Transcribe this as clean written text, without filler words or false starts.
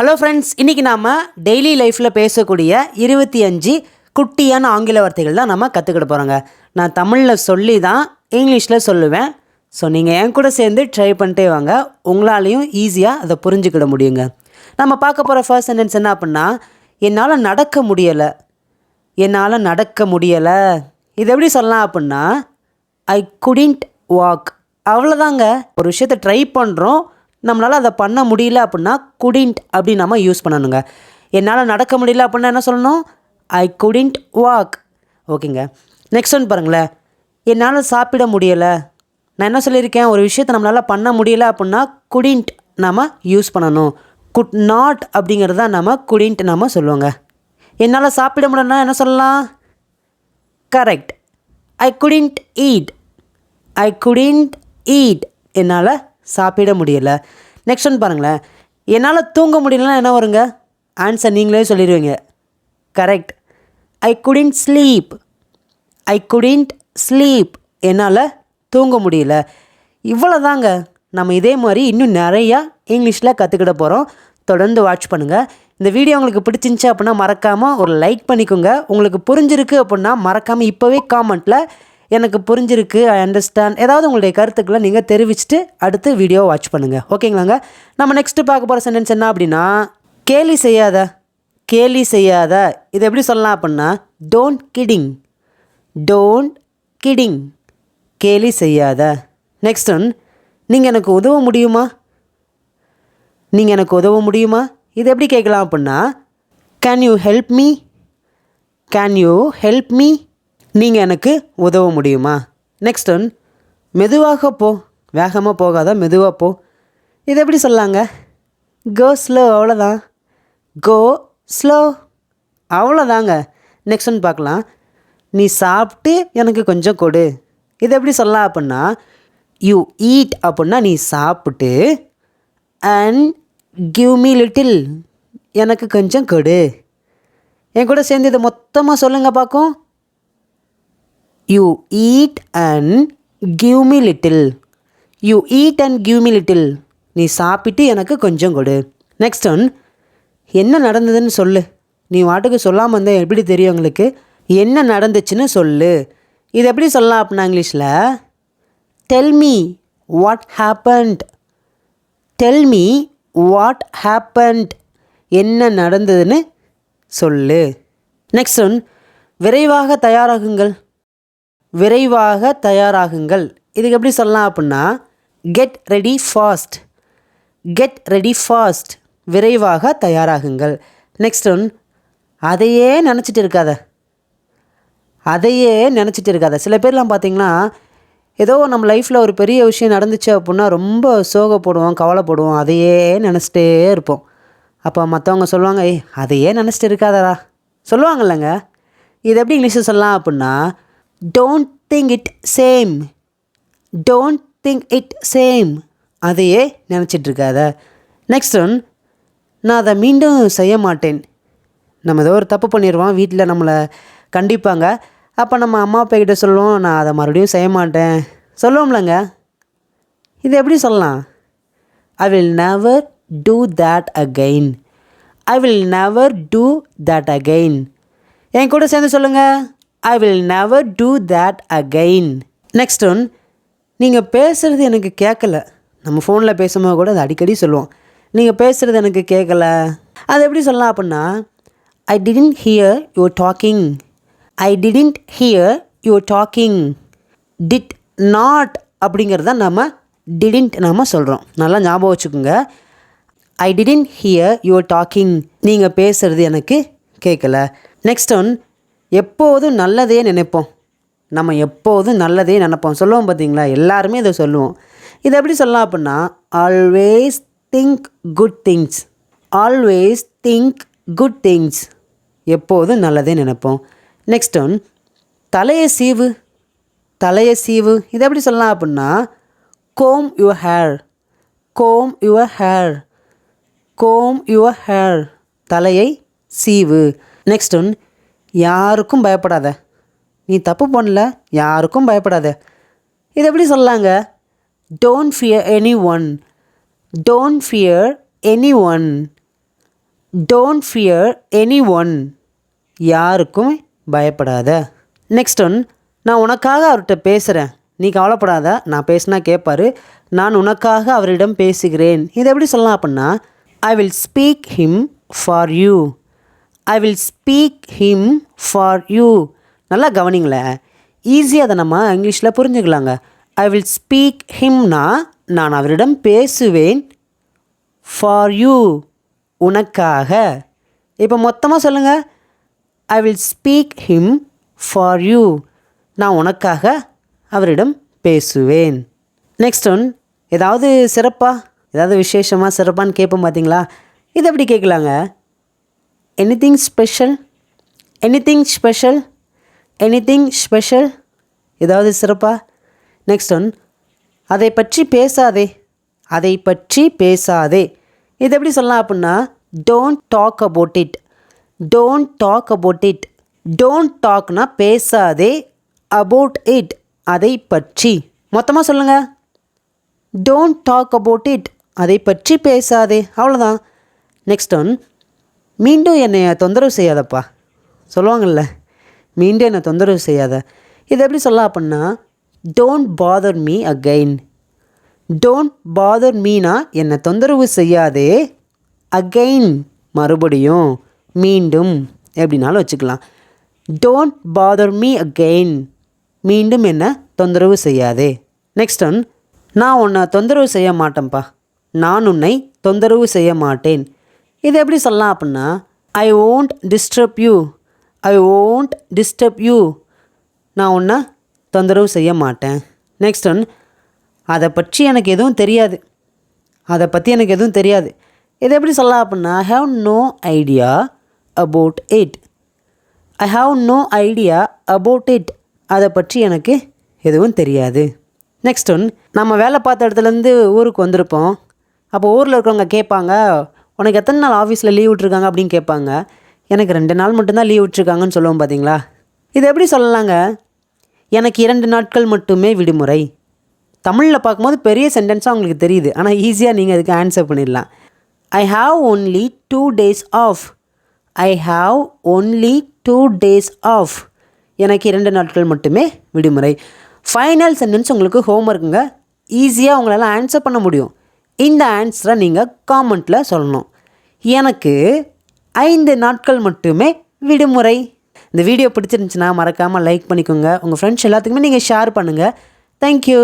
Hello friends, இன்றைக்கி நாம் daily லைஃப்பில் பேசக்கூடிய 25 குட்டியான ஆங்கில வார்த்தைகள் தான் நம்ம கற்றுக்கிட போகிறோங்க. நான் தமிழில் சொல்லி தான் இங்கிலீஷில் சொல்லுவேன். ஸோ நீங்கள் என் கூட சேர்ந்து ட்ரை பண்ணிட்டே வாங்க, உங்களாலையும் ஈஸியாக அதை புரிஞ்சுக்கிட முடியுங்க. நம்ம பார்க்க போகிற ஃபர்ஸ்ட் சென்டென்ஸ் என்ன அப்படின்னா, என்னால் நடக்க முடியலை. என்னால் நடக்க முடியலை இது எப்படி சொல்லலாம் அப்படின்னா, ஐ குடின்ட் வாக். அவ்வளோதாங்க. ஒரு விஷயத்தை ட்ரை பண்ணுறோம், நம்மளால் அதை பண்ண முடியல அப்படின்னா குடின்ட் அப்படி நம்ம யூஸ் பண்ணணுங்க. என்னால் நடக்க முடியல அப்படின்னா என்ன சொல்லணும்? ஐ குடின்ட் வாக். ஓகேங்க. நெக்ஸ்ட் ஒன் பாருங்களேன். என்னால் சாப்பிட முடியலை. நான் என்ன சொல்லியிருக்கேன்? ஒரு விஷயத்தை நம்மளால் பண்ண முடியல அப்படின்னா குடின்ட் நம்ம யூஸ் பண்ணணும். குட் நாட் அப்படிங்கிறது தான் நம்ம குடின்ட் நம்ம சொல்லுவோங்க. என்னால் சாப்பிட முடியலன்னா என்ன சொல்லலாம்? Correct, I couldn't eat. I couldn't eat. என்னால் சாப்பிட முடியலை. நெக்ஸ்ட் ஒன் பாருங்களேன். என்னால் தூங்க முடியலன்னா என்ன வருங்க? ஆன்சர் நீங்களே சொல்லிடுவீங்க. Correct, I couldn't sleep. I couldn't sleep. என்னால் தூங்க முடியல. இவ்வளோ தாங்க. நம்ம இதே மாதிரி இன்னும் நிறையா இங்கிலீஷில் கற்றுக்கிட போகிறோம். தொடர்ந்து வாட்ச் பண்ணுங்கள். இந்த வீடியோ உங்களுக்கு பிடிச்சிருந்துச்சி அப்படின்னா மறக்காமல் ஒரு லைக் பண்ணிக்கோங்க. உங்களுக்கு புரிஞ்சிருக்கு அப்படின்னா மறக்காமல் இப்போவே காமெண்ட்டில் எனக்கு புரிஞ்சிருக்கு, ஐ அண்டர்ஸ்டாண்ட், ஏதாவது உங்களுடைய கருத்துக்களை நீங்கள் தெரிவிச்சுட்டு அடுத்து வீடியோ வாட்ச் பண்ணுங்கள். ஓகேங்களாங்க. நம்ம நெக்ஸ்ட்டு பார்க்க போகிற சென்டென்ஸ் என்ன அப்படின்னா, கேலி செய்யாத. கேலி செய்யாத இது எப்படி சொல்லலாம் அப்படின்னா, டோன்ட் கிடிங். Don't kidding. கேலி செய்யாத. நெக்ஸ்ட் ஒன், நீங்கள் எனக்கு உதவ முடியுமா? நீங்கள் எனக்கு உதவ முடியுமா இது எப்படி கேட்கலாம் அப்படின்னா, can you help me? Can you help me? நீங்கள் எனக்கு உதவ முடியுமா? நெக்ஸ்ட் ஒன், மெதுவாக போ. வேகமாக போகாத, மெதுவாக போ. இது எப்படி சொல்லாங்க? Go slow. அவ்வளோதான். Go slow. அவ்வளோதாங்க. நெக்ஸ்ட் ஒன் பார்க்கலாம். நீ சாப்பிட்டு எனக்கு கொஞ்சம் கொடு. இது எப்படி சொல்லலாம் அப்படின்னா, யூ ஈட் அப்படின்னா நீ சாப்பிட்டு, அண்ட் கிவ் மீ லிட்டில், எனக்கு கொஞ்சம் கொடு. என் கூட சேர்ந்து இதை மொத்தமாக சொல்லுங்கள் பார்க்கும். You eat and give me little. You eat and give me little. நீ சாப்பிட்டு எனக்கு கொஞ்சம் கொடு. நெக்ஸ்ட் ஒன், என்ன நடந்ததுன்னு சொல்லு. நீ வாட்டுக்கு சொல்லாமல் இருந்தால் எப்படி தெரியும் உங்களுக்கு? என்ன நடந்துச்சுன்னு சொல்லு. இது எப்படி சொல்லலாம் அப்படின்னா இங்கிலீஷில், tell me what happened. Tell me what happened. என்ன நடந்ததுன்னு சொல்லு. நெக்ஸ்ட் ஒன், விரைவாக தயாராகுங்கள். விரைவாக தயாராகுங்கள். இதுக்கு எப்படி சொல்லலாம் அப்படின்னா, get ready fast. Get ready fast. விரைவாக தயாராகுங்கள். நெக்ஸ்ட் ஒன், அதையே நினச்சிட்டு இருக்காத. அதையே நினச்சிட்டு இருக்காத. சில பேர்லாம் பார்த்திங்கன்னா, ஏதோ நம்ம லைஃப்பில் ஒரு பெரிய விஷயம் நடந்துச்சு அப்படின்னா ரொம்ப சோகப்படுவோம், கவலைப்படுவோம், அதையே நினச்சிட்டே இருப்போம். அப்போ மற்றவங்க சொல்லுவாங்க, ஏய் அதையே நினச்சிட்டு இருக்காதடா சொல்லுவாங்கல்லங்க. இது எப்படி இங்கிலீஷில் சொல்லலாம் அப்படின்னா, don't think it same. Don't think it same. அதையே நினச்சிட்ருக்காத. நெக்ஸ்ட் ஒன், நான் அதை மீண்டும் செய்ய மாட்டேன். நம்ம ஏதோ ஒரு தப்பு பண்ணிடுவோம், வீட்டில் நம்மளை கண்டிப்பாங்க. அப்போ நம்ம அம்மா அப்பா கிட்ட சொல்லுவோம், நான் அதை மறுபடியும் செய்ய மாட்டேன் சொல்லுவோம்லங்க. இது எப்படி சொல்லலாம்? I will never do that again. I will never do that again. என் கூட சேர்ந்து சொல்லுங்கள், I will never do that again. Next one, நீங்கள் பேசுகிறது எனக்கு கேட்கல. நம்ம ஃபோனில் பேசும்போது கூட அதை அடிக்கடி சொல்லுவோம், நீங்கள் பேசுகிறது எனக்கு கேட்கல. அது எப்படி சொல்லலாம் அப்படின்னா, I didn't here your docking. I didn't here your docking. Did not அப்படிங்கிறத நம்ம டிடன்ட் நம்ம சொல்கிறோம். நல்லா ஞாபகம் வச்சுக்கோங்க. I didn't here your docking. நீங்கள் பேசுகிறது எனக்கு கேட்கல. நெக்ஸ்ட் ஒன், எப்போதும் நல்லதே நினைப்போம். நம்ம எப்போதும் நல்லதே நினைப்போம் சொல்லுவோம் பார்த்தீங்களா? எல்லாருமே இதை சொல்லுவோம். இதை எப்படி சொல்லலாம் அப்படின்னா, always think good things. Always think good things. எப்போதும் நல்லதே நினைப்போம். நெக்ஸ்ட் ஒன், தலையை சீவு. தலையை சீவு. இதை எப்படி சொல்லலாம் அப்படின்னா, comb your hair. Comb your hair. Comb your hair. தலையை சீவு. நெக்ஸ்ட் ஒன், யாருக்கும் பயப்படாத. நீ தப்பு பண்ணல, யாருக்கும் பயப்படாத. இது எப்படி சொல்லலாங்க? Don't fear any one. Don't fear any one. Don't fear any one. யாருக்கும் பயப்படாத. நெக்ஸ்ட் ஒன், நான் உனக்காக அவர்கிட்ட பேசுகிறேன், நீ கவலைப்படாத, நான் பேசினா கேட்பாரு, நான் உனக்காக அவரிடம் பேசுகிறேன். இது எப்படி சொல்லலாம் அப்படின்னா, I will speak him for you. I will speak him for you. நல்லா கவனிங்களேன், ஈஸியாக அதை நம்ம இங்கிலீஷில் புரிஞ்சுக்கலாங்க. ஐ வில் ஸ்பீக் ஹிம்னா நான் அவரிடம் பேசுவேன், ஃபார் யூ உனக்காக. இப்போ மொத்தமாக சொல்லுங்கள், I will speak him for you நான் உனக்காக அவரிடம் பேசுவேன். நெக்ஸ்ட் ஒன், ஏதாவது சிறப்பாக ஏதாவது விசேஷமாக சிறப்பான்னு கேட்போம் பார்த்தீங்களா, இது எப்படி கேட்கலாங்க? Anything special, anything special, anything special, ஏதாவது சிறப்பாக. நெக்ஸ்ட் ஒன், அதை பற்றி பேசாதே, அதை பற்றி பேசாதே. இது எப்படி சொல்லலாம் அப்படின்னா, don't talk about it. Don't talk about it. Don't டாக்னா பேசாதே, அபவுட் இட் அதை பற்றி. மொத்தமாக சொல்லுங்கள், டோன்ட் டாக் அபவுட் இட் அதை பற்றி பேசாதே, அவ்வளோதான். நெக்ஸ்ட் ஒன், மீண்டும் என்னை தொந்தரவு செய்யாதப்பா சொல்லுவாங்கள்ல, மீண்டும் என்னை தொந்தரவு செய்யாத. இது எப்படி சொல்லலாம் அப்படின்னா, don't bother me again. Don't father Meena என்னை தொந்தரவு செய்யாதே, அகெயின் மறுபடியும், மீண்டும் எப்படினாலும் வச்சுக்கலாம். டோன்ட் பாதர் மீ அகெயின், மீண்டும் என்ன தொந்தரவு செய்யாதே. நெக்ஸ்ட் ஒன், நான் உன்னை தொந்தரவு செய்ய மாட்டேன்ப்பா, நான் உன்னை தொந்தரவு செய்ய மாட்டேன். இது எப்படி சொல்லலாம் அப்படின்னா, I won't disturb you. I won't disturb you, நான் உன்னை தொந்தரவு செய்ய மாட்டேன். நெக்ஸ்ட் ஒன், அதை பற்றி எனக்கு எதுவும் தெரியாது. அதை பற்றி எனக்கு எதுவும் தெரியாது. இது எப்படி சொல்லலாம் அப்படின்னா, I have no idea about it. I have no idea about it, அதை பற்றி எனக்கு எதுவும் தெரியாது. நெக்ஸ்ட் ஒன், நம்ம வேலை பார்த்த இடத்துலேருந்து ஊருக்கு வந்திருப்போம். அப்போ ஊரில் இருக்கிறவங்க கேட்பாங்க, உனக்கு எத்தனை நாள் ஆஃபீஸில் லீவ் விட்ருக்காங்க அப்படின்னு கேட்பாங்க. எனக்கு 2 நாள் மட்டும்தான் லீவ் விட்ருக்காங்கன்னு சொல்லுவோம் பார்த்தீங்களா. இது எப்படி சொல்லலாங்க, எனக்கு 2 நாட்கள் மட்டுமே விடுமுறை. தமிழில் பார்க்கும்போது பெரிய சென்டென்ஸாக உங்களுக்கு தெரியுது, ஆனால் ஈஸியாக நீங்கள் அதுக்கு ஆன்சர் பண்ணிடலாம். I have only 2 days off. I have only 2 days off, எனக்கு 2 நாட்கள் மட்டுமே விடுமுறை. ஃபைனல் சென்டென்ஸ் உங்களுக்கு ஹோம்ஒர்க்குங்க, ஈஸியாக உங்களால் ஆன்சர் பண்ண முடியும். இந்த ஆன்சரை நீங்கள் காமெண்ட்டில் சொல்லணும். எனக்கு 5 நாட்கள் மட்டுமே விடுமுறை. இந்த வீடியோ பிடிச்சிருந்துச்சுன்னா மறக்காமல் லைக் பண்ணிக்கோங்க. உங்கள் ஃப்ரெண்ட்ஸ் எல்லாத்துக்குமே நீங்கள் ஷேர் பண்ணுங்கள். தேங்க்யூ.